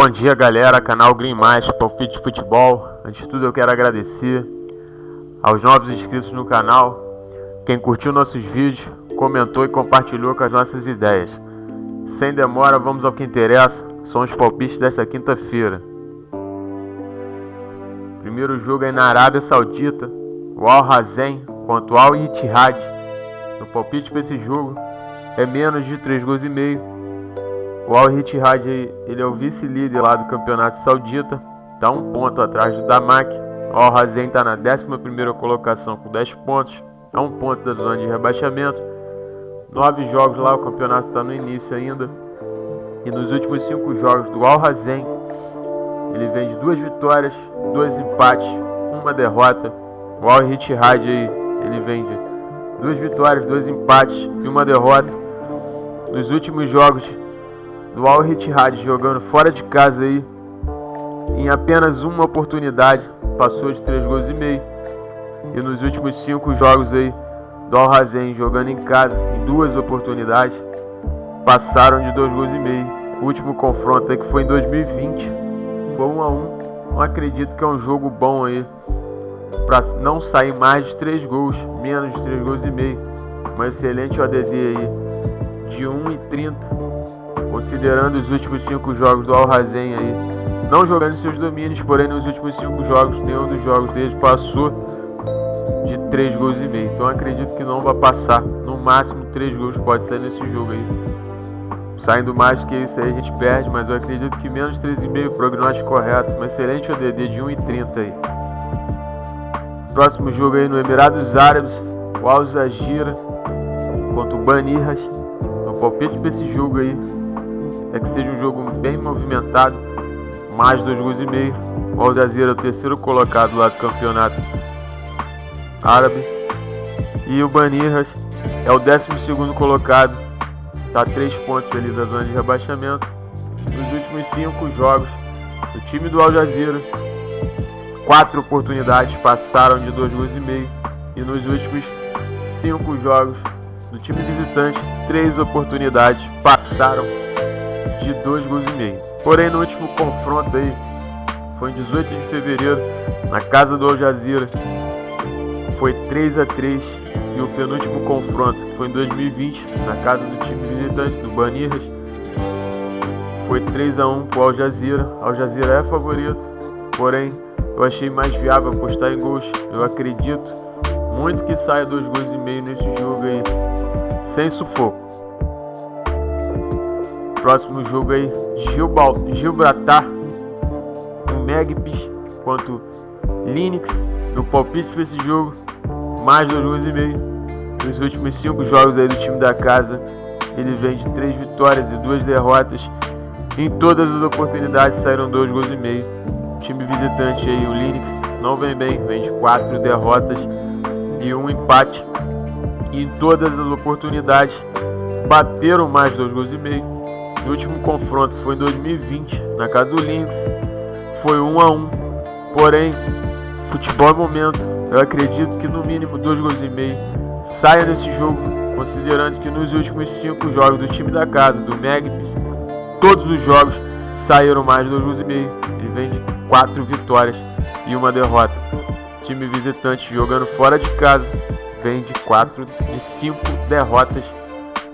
Bom dia, galera, canal Green Mais, palpite de futebol. Antes de tudo eu quero agradecer aos novos inscritos no canal, quem curtiu nossos vídeos, comentou e compartilhou com as nossas ideias. Sem demora, vamos ao que interessa, são os palpites desta quinta-feira. Primeiro jogo é na Arábia Saudita, o Al-Hazen contra o Al-Ittihad. O palpite para esse jogo é menos de 3,5 gols. O Al-Ittihad ele é o vice-líder lá do campeonato saudita, está um ponto atrás do Damak. O Al-Hazen está na 11ª colocação com 10 pontos, a um ponto da zona de rebaixamento. 9 jogos lá, o campeonato está no início ainda. E nos últimos 5 jogos do Al-Hazen, ele vem de 2 vitórias, 2 empates, 1 derrota. O Al-Ittihad ele vem de 2 vitórias, 2 empates e 1 derrota. Nos últimos jogos do Al-Ittihad jogando fora de casa em apenas uma oportunidade passou de 3,5 gols. E nos últimos 5 jogos do Al-Hazen jogando em casa em 2 oportunidades passaram de 2,5 gols. O último confronto que foi em 2020 foi 1-1. Não acredito que é um jogo bom para não sair mais de 3 gols, menos de 3,5 gols. Uma excelente ODD de 1,30, considerando os últimos 5 jogos do Al-Hazen não jogando seus domínios, porém nos últimos 5 jogos nenhum dos jogos deles passou de 3,5 gols. Então acredito que não vai passar, no máximo 3 gols pode sair nesse jogo Saindo mais do que isso a gente perde, mas eu acredito que menos de 3,5, prognóstico correto, uma excelente ODD de 1,30 Próximo jogo no Emirados Árabes, o Al Jazeera contra o Banihas. O palpite para esse jogo é que seja um jogo bem movimentado, mais 2,5 gols. O Al Jazeera é o 3º colocado lá do campeonato árabe e o Banihas é o 12º colocado, está a 3 pontos da zona de rebaixamento. Nos últimos 5 jogos, o time do Al Jazeera 4 oportunidades passaram de 2,5 gols e nos últimos 5 jogos do time visitante 3 oportunidades passaram de 2,5 gols. Porém no último confronto foi em 18 de fevereiro na casa do Al Jazeera, foi 3-3, e o penúltimo confronto que foi em 2020 na casa do time visitante do Banihas foi 3-1 para o Al Jazeera. Al Jazeera é favorito, porém eu achei mais viável apostar em gols. Eu acredito muito que saia 2,5 gols nesse jogo sem sufoco. Próximo jogo Gibraltar, o Magpies contra o Lynx. No palpite para esse jogo, mais 2,5 gols. Nos últimos 5 jogos do time da casa, ele vem de 3 vitórias e 2 derrotas. Em todas as oportunidades saíram 2,5 gols. O time visitante o Lynx não vem bem, vem de 4 derrotas e 1 empate. E em todas as oportunidades bateram mais 2,5 gols. No último confronto que foi em 2020 na casa do Lynx, foi 1-1. Porém, futebol é momento. Eu acredito que no mínimo 2,5 gols saia nesse jogo, considerando que nos últimos 5 jogos do time da casa, do Magpies, todos os jogos saíram mais de 2,5 gols. Ele vem de 4 vitórias e 1 derrota. Time visitante jogando fora de casa vem de 5 derrotas.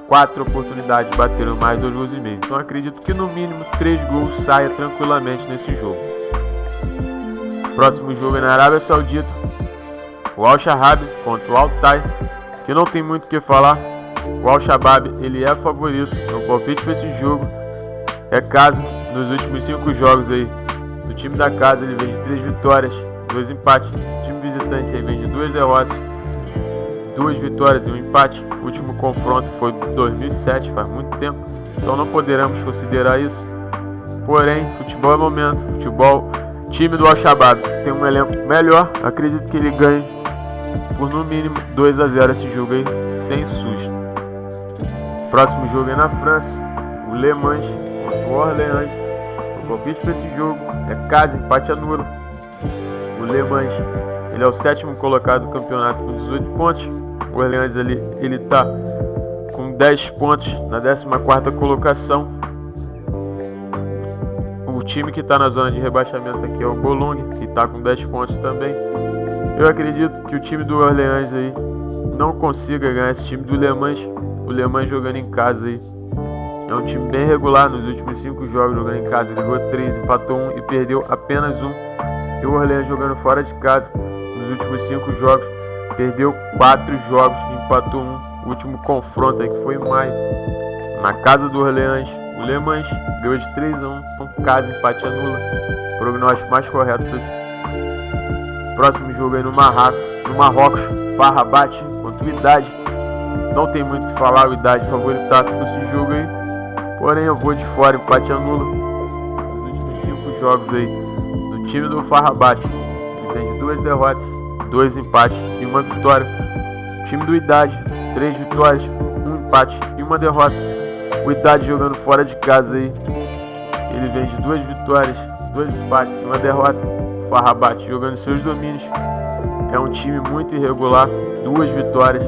4 oportunidades bateram mais 2,5 gols. Então acredito que no mínimo 3 gols saia tranquilamente nesse jogo. Próximo jogo é na Arábia Saudita, o Al-Shabaab contra o Al-Tay, que não tem muito o que falar. O Al-Shabaab ele é favorito. O palpite para esse jogo é casa. Nos últimos 5 jogos do time da casa, ele vem de 3 vitórias, 2 empates. O time visitante vem de 2 derrotas, 2 vitórias e 1 empate. O último confronto foi em 2007, faz muito tempo, então não poderemos considerar isso. Porém, futebol é momento. Time do Al-Shabaab tem um elenco melhor. Acredito que ele ganhe por no mínimo 2-0 esse jogo sem susto. Próximo jogo é na França, o Le Mans contra o Orléans. O palpite para esse jogo é casa, empate anula. O Le Mans ele é o 7º colocado do campeonato com 18 pontos. O Orléans ele tá com 10 pontos na 14ª colocação. O time que está na zona de rebaixamento aqui é o Bolongue, que está com 10 pontos também. Eu acredito que o time do Orleans aí não consiga ganhar esse time do Le Mans. O Le Mans jogando em casa aí é um time bem regular. Nos últimos 5 jogos jogando em casa, ele ganhou 3, empatou 1 e perdeu apenas 1. E o Orleans jogando fora de casa, nos últimos 5 jogos, perdeu 4 jogos e empatou 1. O último confronto aí que foi em maio, na casa do Orleans, o Le Mans ganhou de 3-1, com casa, empate anula. Prognóstico mais correto para esse próximo jogo aí no Marrocos, Farrabat contra o Idade. Não tem muito o que falar, o Idade favoritaço para esse jogo aí. Porém eu vou de fora, empate anula. Nos últimos 5 jogos aí do time do Farrabat, ele tem de 2 derrotas, 2 empates e 1 vitória. O time do Idade, 3 vitórias, 1 empate e 1 derrota. O Idade jogando fora de casa aí, ele vem de 2 vitórias, 2 empates e 1 derrota. O Farrabat jogando seus domínios, é um time muito irregular, 2 vitórias,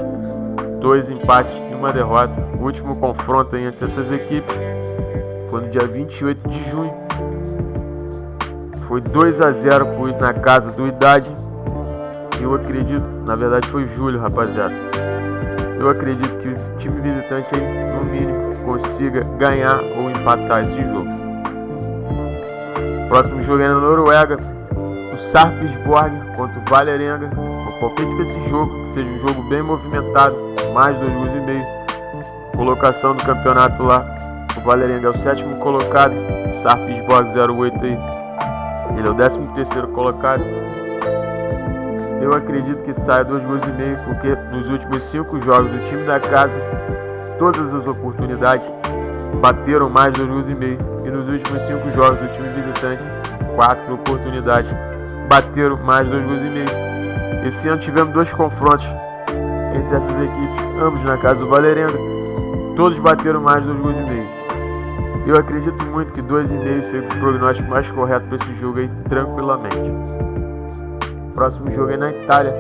2 empates e 1 derrota. O último confronto aí entre essas equipes foi no dia 28 de junho. Foi 2-0 na casa do Idade. Eu acredito, na verdade foi julho, rapaziada. Eu acredito que o time visitante aí, no mínimo, consiga ganhar ou empatar esse jogo. Próximo jogo é na Noruega, o Sarpsborg contra o Vålerenga. O palpite para esse jogo, que seja um jogo bem movimentado, mais 2 gols e meio. Colocação do campeonato lá, o Vålerenga é o 7º colocado, o Sarpsborg 08 aí, ele é o 13º colocado. Eu acredito que saia 2 gols e meio, porque nos últimos 5 jogos do time da casa, todas as oportunidades bateram mais 2 gols e meio. E nos últimos 5 jogos do time visitante, 4 oportunidades bateram mais 2 gols e meio. Esse ano tivemos 2 confrontos entre essas equipes, ambos na casa do Vålerenga. Todos bateram mais 2 gols e meio. Eu acredito muito que 2,5 seja o prognóstico mais correto para esse jogo aí, tranquilamente. Próximo jogo é na Itália,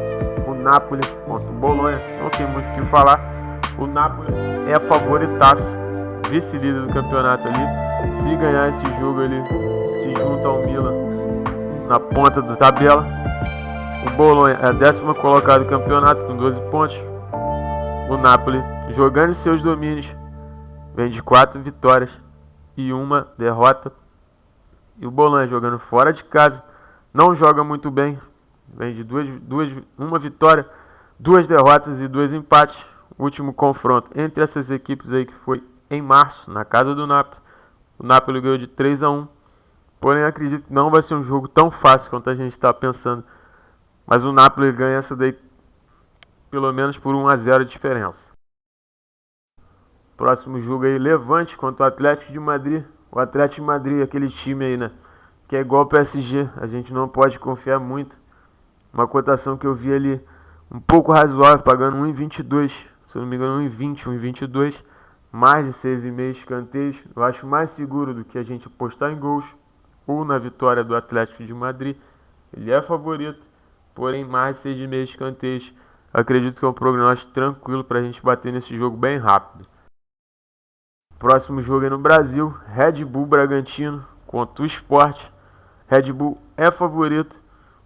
o Napoli contra o Bolonha. Não tem muito o que falar. O Napoli é favoritaço, vice-líder do campeonato ali. Se ganhar esse jogo, ele se junta ao Milan na ponta da tabela. O Bolonha é 10º colocado do campeonato com 12 pontos. O Napoli, jogando seus domínios, vem de 4 vitórias e 1 derrota. E o Bolonha, jogando fora de casa, não joga muito bem. Vem de 1 vitória, 2 derrotas e 2 empates. O último confronto entre essas equipes aí, que foi em março, na casa do Napoli. O Napoli ganhou de 3-1. Porém, acredito que não vai ser um jogo tão fácil quanto a gente está pensando. Mas o Napoli ganha essa daí pelo menos por 1-0 de diferença. Próximo jogo aí, Levante contra o Atlético de Madrid. O Atlético de Madrid, aquele time aí, né, que é igual ao PSG. A gente não pode confiar muito. Uma cotação que eu vi ali um pouco razoável, pagando 1,22. Se eu não me engano, 1,20, 1,22. Mais de 6,5 escanteios. Eu acho mais seguro do que a gente apostar em gols ou na vitória do Atlético de Madrid. Ele é favorito, porém mais de 6,5 escanteios. Acredito que é um prognóstico tranquilo para a gente bater nesse jogo bem rápido. Próximo jogo é no Brasil, Red Bull Bragantino contra o Sport. Red Bull é favorito,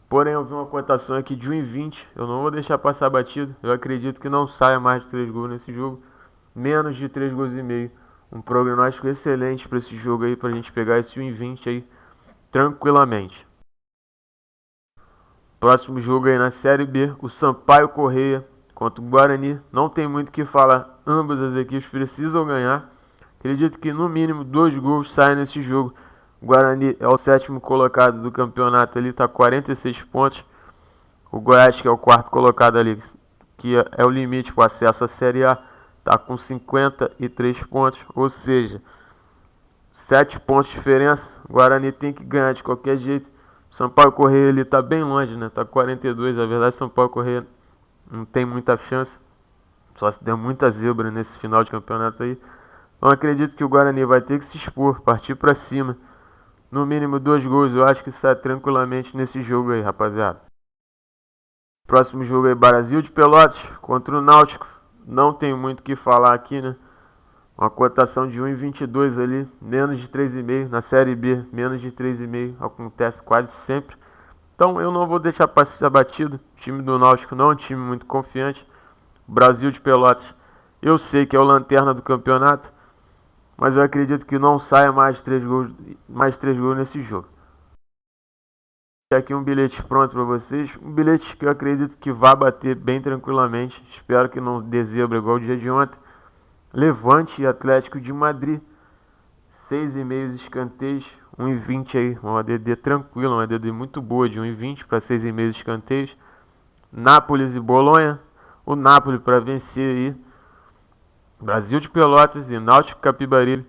porém eu vi uma cotação aqui de 1,20. Eu não vou deixar passar batido. Eu acredito que não saia mais de 3 gols nesse jogo, menos de 3 gols e meio. Um prognóstico excelente para esse jogo aí, para a gente pegar esse 1,20 aí tranquilamente. Próximo jogo aí na Série B, o Sampaio Corrêa contra o Guarani. Não tem muito o que falar, ambas as equipes precisam ganhar. Acredito que no mínimo 2 gols saem nesse jogo. O Guarani é o 7º colocado do campeonato ali, está 46 pontos. O Goiás, que é o 4º colocado ali, que é o limite para o acesso à Série A, está com 53 pontos. Ou seja, 7 pontos de diferença. O Guarani tem que ganhar de qualquer jeito. O Sampaio Corrêa ele está bem longe, né? Está 42. A verdade, o Sampaio Corrêa não tem muita chance. Só se der muita zebra nesse final de campeonato aí. Então acredito que o Guarani vai ter que se expor, partir para cima. No mínimo 2 gols, eu acho que sai tranquilamente nesse jogo aí, rapaziada. Próximo jogo é Brasil de Pelotas contra o Náutico. Não tem muito o que falar aqui, né? Uma cotação de 1,22 ali, menos de 3,5. Na Série B, menos de 3,5. Acontece quase sempre. Então eu não vou deixar passar batido. O time do Náutico não é um time muito confiante. O Brasil de Pelotas, eu sei que é o lanterna do campeonato, mas eu acredito que não saia mais 3 gols nesse jogo. Aqui um bilhete pronto para vocês, um bilhete que eu acredito que vai bater bem tranquilamente. Espero que não dê zebra igual o dia de ontem. Levante e Atlético de Madrid, 6,5 escanteios, 1,20 aí, uma ADD tranquila, uma ADD muito boa de 1,20 para 6,5 escanteios. Nápoles e Bolonha, o Nápoles para vencer aí. Brasil de Pelotas e Náutico Capibaribe,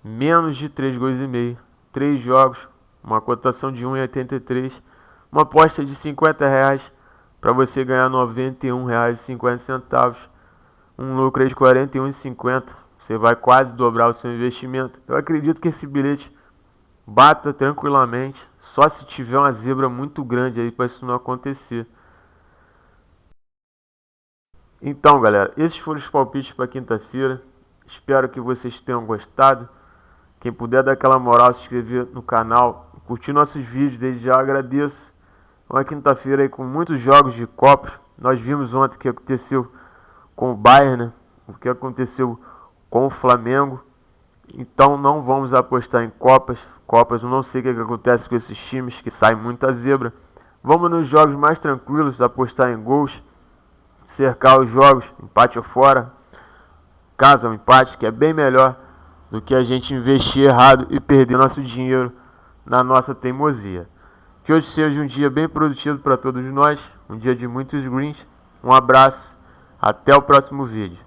menos de 3 gols e meio, 3 jogos, uma cotação de 1,83, uma aposta de R$50 para você ganhar R$91,50, um lucro aí de R$41,50, você vai quase dobrar o seu investimento. Eu acredito que esse bilhete bata tranquilamente, só se tiver uma zebra muito grande aí para isso não acontecer. Então, galera, esses foram os palpites para quinta-feira. Espero que vocês tenham gostado. Quem puder dar aquela moral, se inscrever no canal, curtir nossos vídeos, desde já agradeço. Uma quinta-feira aí com muitos jogos de Copa. Nós vimos ontem o que aconteceu com o Bayern, né? O que aconteceu com o Flamengo. Então não vamos apostar em Copas. Eu não sei o que acontece com esses times que saem muita zebra. Vamos nos jogos mais tranquilos, apostar em gols, cercar os jogos, empate ou fora, casa um empate, que é bem melhor do que a gente investir errado e perder nosso dinheiro na nossa teimosia. Que hoje seja um dia bem produtivo para todos nós, um dia de muitos greens. Um abraço, até o próximo vídeo.